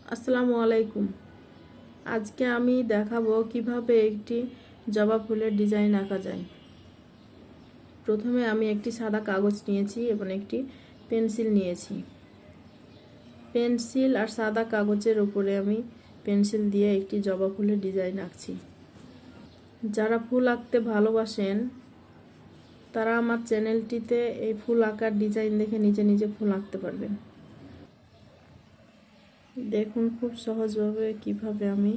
আসসালামু আলাইকুম। আজকে আমি দেখাবো কিভাবে একটি জবা ফুলের ডিজাইন আঁকা যায়। প্রথমে আমি একটি সাদা কাগজ নিয়েছি এবং একটি পেন্সিল নিয়েছি। পেন্সিল আর সাদা কাগজের উপরে আমি পেন্সিল দিয়ে একটি জবা ফুলের ডিজাইন আঁকছি। যারা ফুল আঁকতে ভালোবাসেন তারা আমার চ্যানেলটিতে এই ফুল আঁকার ডিজাইন দেখে নিজে নিজে ফুল আঁকতে পারবেন। দেখুন খুব সহজভাবে কিভাবে আমি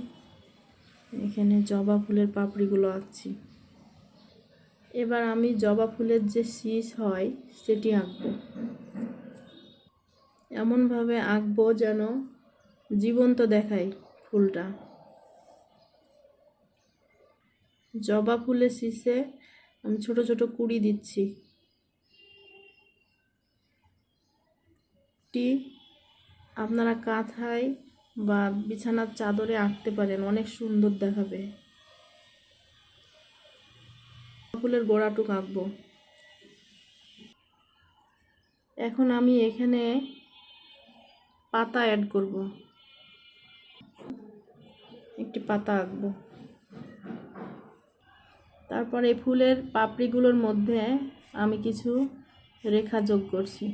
এখানে জবা ফুলের পাপড়িগুলো আঁকছি। এবার আমি জবা ফুলের যে শীষ হয় সেটি আঁকবো। এমনভাবে আঁকবো যেন জীবন্ত দেখায় ফুলটা। জবা ফুলের শীষে আমি ছোট ছোট কুঁড়ি দিচ্ছি। আপনারা কাঁথায় বা বিছানার চাদরে আঁকতে পারেন, অনেক সুন্দর দেখাবে। ফুলের গোড়াটুকু আঁকবো। এখন আমি এখানে পাতা অ্যাড করব। একটি পাতা আঁকবো। তারপর এই ফুলের পাপড়িগুলোর মধ্যে আমি কিছু রেখা যোগ করছি।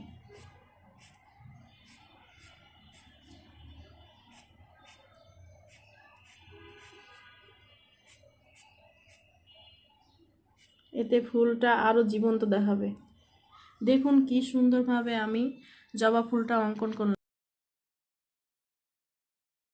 এতে ফুলটা আরো জীবন্ত দেখাবে। দেখুন কি সুন্দরভাবে আমি জবা ফুলটা অঙ্কন করলাম।